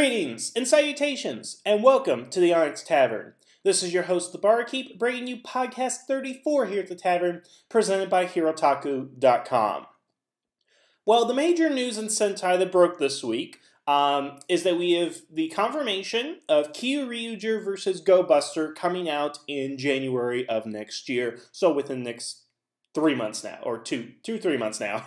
Greetings and salutations, and welcome to the Onyx Tavern. This is your host, the Barkeep, bringing you podcast 34 here at the Tavern, presented by Hirotaku.com. Well, the major news in Sentai that broke this week is that we have the confirmation of Kyoryuger versus Go Buster coming out in January of next year, so within the next 3 months now, or 3 months now.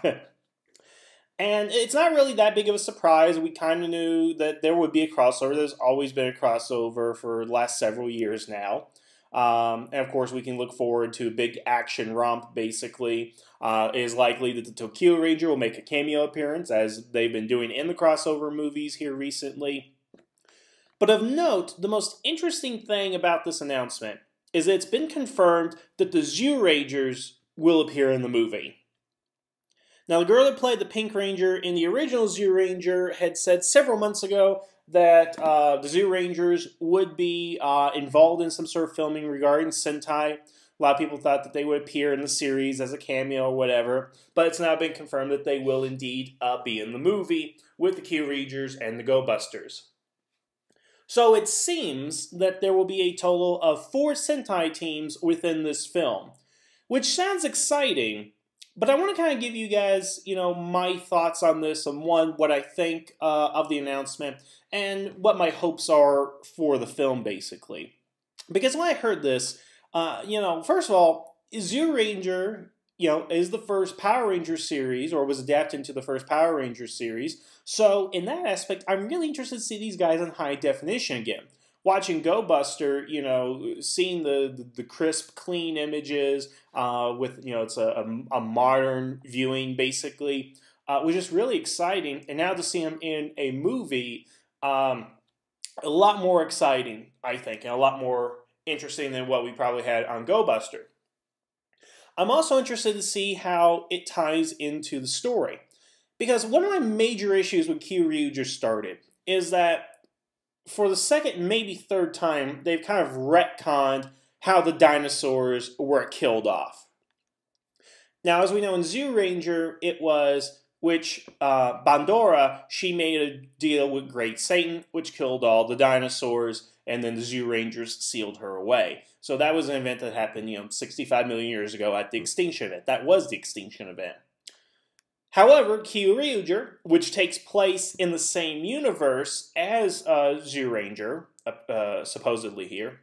And it's not really that big of a surprise. We kind of knew that there would be a crossover. There's always been a crossover for the last several years now. And of course, we can look forward to a big action romp, basically. It is likely that the Kyoryuger will make a cameo appearance, as they've been doing in the crossover movies here recently. But of note, the most interesting thing about this announcement is that it's been confirmed that the Zyurangers will appear in the movie. Now, the girl that played the Pink Ranger in the original Zyuranger had said several months ago that the Zyurangers would be involved in some sort of filming regarding Sentai. A lot of people thought that they would appear in the series as a cameo or whatever, but it's now been confirmed that they will indeed be in the movie with the Kyoryugers and the Go Busters. So it seems that there will be a total of 4 Sentai teams within this film, which sounds exciting. But I want to kind of give you guys, my thoughts on this, and what I think of the announcement, and what my hopes are for the film, basically. Because when I heard this, first of all, Zyuranger, is the first Power Ranger series, or was adapted into the first Power Ranger series. So in that aspect, I'm really interested to see these guys in high definition again. Watching Go Buster, seeing the crisp, clean images with, it's a modern viewing, basically, was just really exciting. And now to see him in a movie, a lot more exciting, I think, and a lot more interesting than what we probably had on Go Buster. I'm also interested to see how it ties into the story. Because one of my major issues with Kyoryuger started is that for the second, maybe third time, they've kind of retconned how the dinosaurs were killed off. Now, as we know in Zyuranger, it was Bandora, she made a deal with Great Satan, which killed all the dinosaurs, and then the Zyurangers sealed her away. So that was an event that happened, 65 million years ago at the extinction event. That was the extinction event. However, Kyoryuger, which takes place in the same universe as Zyuranger, supposedly here,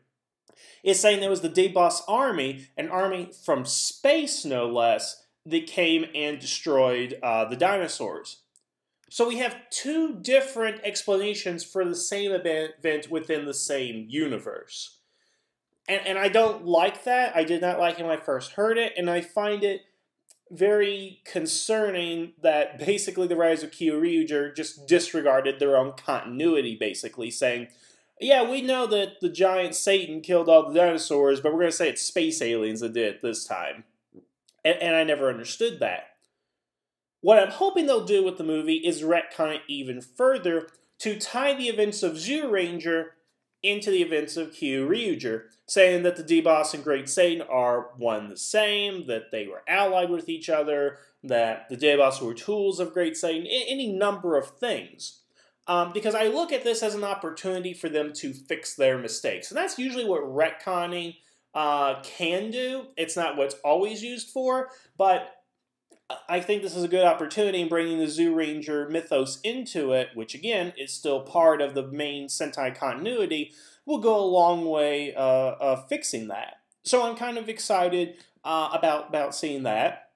is saying there was the D-Boss army, an army from space no less, that came and destroyed the dinosaurs. So we have 2 different explanations for the same event within the same universe. And I don't like that. I did not like it when I first heard it, and I find it very concerning that basically the writers of Kyoryuger just disregarded their own continuity, basically saying, yeah, we know that the giant Satan killed all the dinosaurs, but we're going to say it's space aliens that did it this time. And I never understood that. What I'm hoping they'll do with the movie is retcon it even further to tie the events of Zyuranger into the events of Kyoryuger, saying that the D-Boss and Great Satan are one and the same, that they were allied with each other, that the D-Boss were tools of Great Satan, any number of things. Because I look at this as an opportunity for them to fix their mistakes. And that's usually what retconning can do. It's not what's always used for, but I think this is a good opportunity in bringing the Zyuranger mythos into it, which again is still part of the main Sentai continuity, will go a long way of fixing that. So I'm kind of excited about seeing that.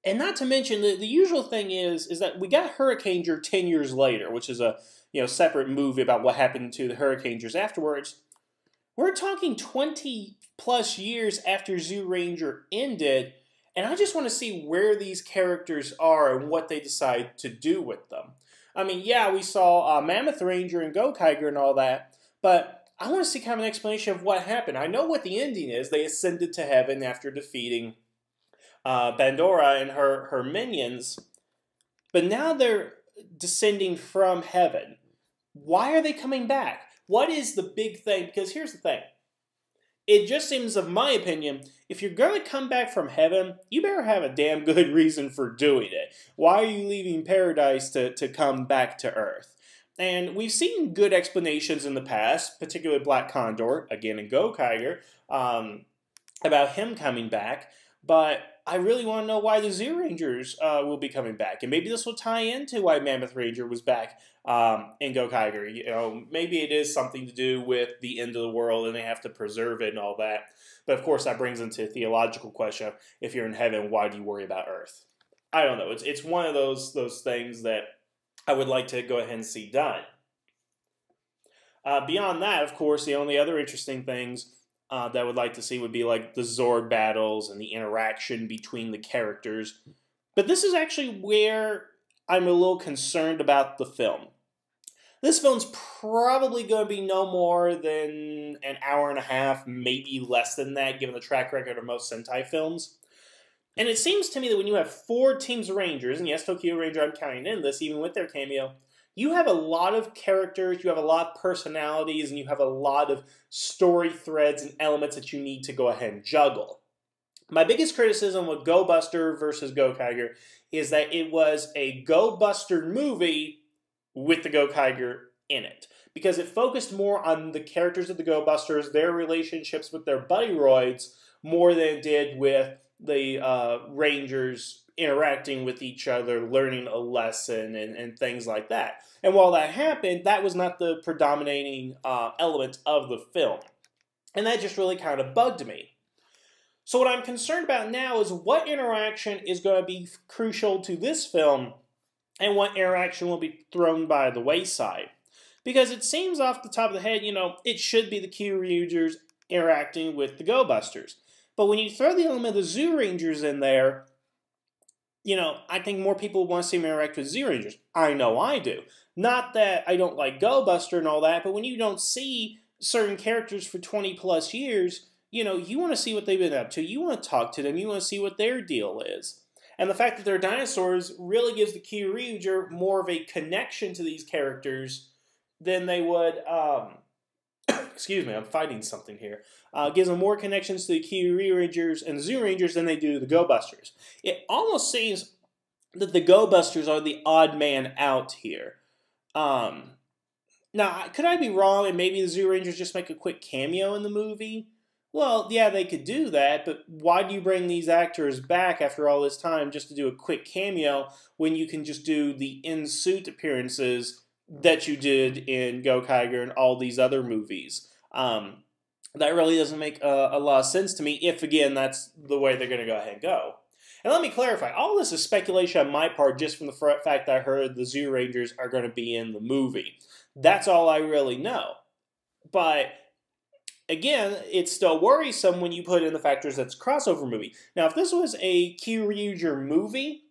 And not to mention, the usual thing is that we got Hurricaneger 10 years later, which is a separate movie about what happened to the Hurricanegers afterwards. We're talking 20 plus years after Zyuranger ended, and I just want to see where these characters are and what they decide to do with them. I mean, yeah, we saw Mammoth Ranger and Gokaiger and all that, but I want to see kind of an explanation of what happened. I know what the ending is. They ascended to heaven after defeating Bandora and her minions, but now they're descending from heaven. Why are they coming back? What is the big thing? Because here's the thing. It just seems, of my opinion, if you're going to come back from heaven, you better have a damn good reason for doing it. Why are you leaving paradise to come back to Earth? And we've seen good explanations in the past, particularly Black Condor, again in Gokaiger, about him coming back. But I really want to know why the Zyurangers will be coming back. And maybe this will tie into why Mammoth Ranger was back in Gokaiger. You know, maybe it is something to do with the end of the world and they have to preserve it and all that. But of course, that brings into a theological question. If you're in heaven, why do you worry about earth? I don't know. It's one of those things that I would like to go ahead and see done. Beyond that, of course, the only other interesting things that I would like to see would be like the Zord battles and the interaction between the characters. But this is actually where I'm a little concerned about the film. This film's probably going to be no more than an hour and a half, maybe less than that, given the track record of most Sentai films. And it seems to me that when you have 4 teams of Rangers, and yes, Kyoryuger I'm counting in this, even with their cameo, you have a lot of characters, you have a lot of personalities, and you have a lot of story threads and elements that you need to go ahead and juggle. My biggest criticism with Go Buster versus Gokaiger is that it was a Go Buster movie with the Gokaiger in it. Because it focused more on the characters of the Go Busters, their relationships with their buddy roids, more than it did with the Rangers interacting with each other, learning a lesson, and things like that. And while that happened, that was not the predominating element of the film. And that just really kind of bugged me. So what I'm concerned about now is what interaction is going to be crucial to this film and what interaction will be thrown by the wayside. Because it seems off the top of the head, you know, it should be the Kyoryugers interacting with the Go Busters. But when you throw the element of the Zyurangers in there, you know, I think more people want to see them interact with Zyurangers. I know I do. Not that I don't like Go Buster and all that, but when you don't see certain characters for 20 plus years, you know, you want to see what they've been up to. You want to talk to them. You want to see what their deal is. And the fact that they're dinosaurs really gives the Kyoryuger more of a connection to these characters than they would, excuse me, I'm fighting something here. Gives them more connections to the Kyoryugers and Zyurangers than they do the Go Busters. It almost seems that the Go Busters are the odd man out here. Now, could I be wrong and maybe the Zyurangers just make a quick cameo in the movie? Well, yeah, they could do that, but why do you bring these actors back after all this time just to do a quick cameo when you can just do the in-suit appearances that you did in Gokaiger and all these other movies? That really doesn't make a lot of sense to me if, again, that's the way they're going to go ahead and go. And let me clarify, all this is speculation on my part just from the fact that I heard the Zyurangers are going to be in the movie. That's all I really know. But again, it's still worrisome when you put in the factors that's a crossover movie. Now, if this was a Kyoryuger movie,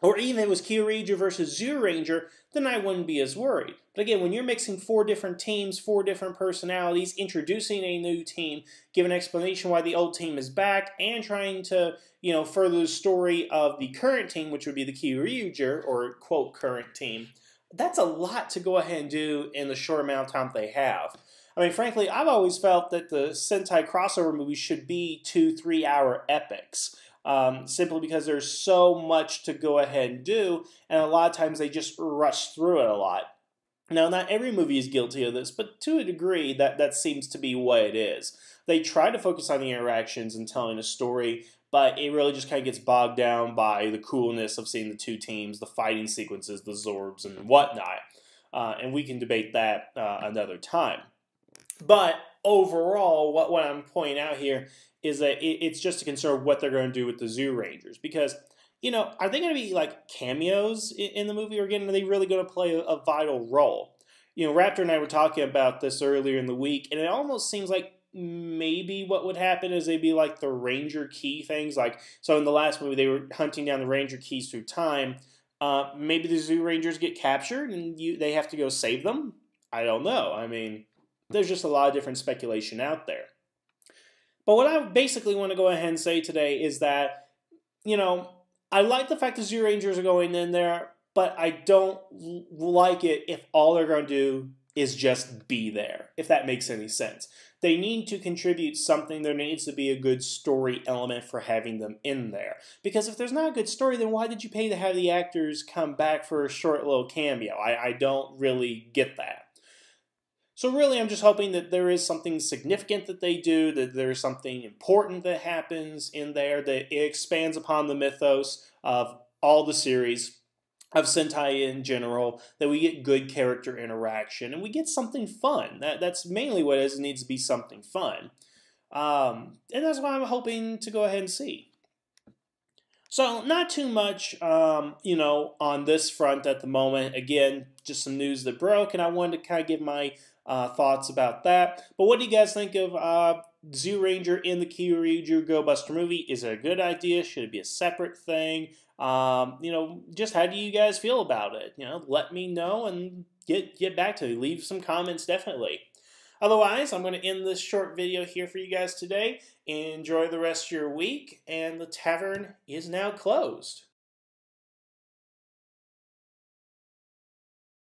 or even if it was Kyoryuger versus Zyuranger, then I wouldn't be as worried. But again, when you're mixing 4 different teams, 4 different personalities, introducing a new team, giving an explanation why the old team is back, and trying to, you know, further the story of the current team, which would be the Kyoryuger, or quote, current team, that's a lot to go ahead and do in the short amount of time they have. I mean, frankly, I've always felt that the Sentai crossover movies should be 2-3 hour epics. Simply because there's so much to go ahead and do, and a lot of times they just rush through it a lot. Now, not every movie is guilty of this, but to a degree, that seems to be what it is. They try to focus on the interactions and telling a story, but it really just kind of gets bogged down by the coolness of seeing the 2 teams, the fighting sequences, the Zorbs, and whatnot. And we can debate that another time. But overall, what I'm pointing out here is that it's just a concern of what they're going to do with the Zyurangers. Because, you know, are they going to be like cameos in the movie, or again, are they really going to play a vital role? You know, Raptor and I were talking about this earlier in the week, and it almost seems like maybe what would happen is they'd be like the Ranger Key things. Like, so in the last movie, they were hunting down the Ranger Keys through time. Maybe the Zyurangers get captured and they have to go save them. I don't know. I mean, there's just a lot of different speculation out there. But what I basically want to go ahead and say today is that, you know, I like the fact the Zyurangers are going in there, but I don't like it if all they're going to do is just be there, if that makes any sense. They need to contribute something. There needs to be a good story element for having them in there. Because if there's not a good story, then why did you pay to have the actors come back for a short little cameo? I don't really get that. So really, I'm just hoping that there is something significant that they do, that there's something important that happens in there, that it expands upon the mythos of all the series, of Sentai in general, that we get good character interaction, and we get something fun. That's mainly what it is. It needs to be something fun. And that's what I'm hoping to go ahead and see. So not too much, on this front at the moment. Again, just some news that broke, and I wanted to kind of give my thoughts about that. But what do you guys think of Zyuranger in the Kyoryuger Go Buster movie? Is it a good idea? Should it be a separate thing? Just how do you guys feel about it? Let me know and get back to me. Leave some comments, definitely. Otherwise, I'm going to end this short video here for you guys today. Enjoy the rest of your week, and the tavern is now closed.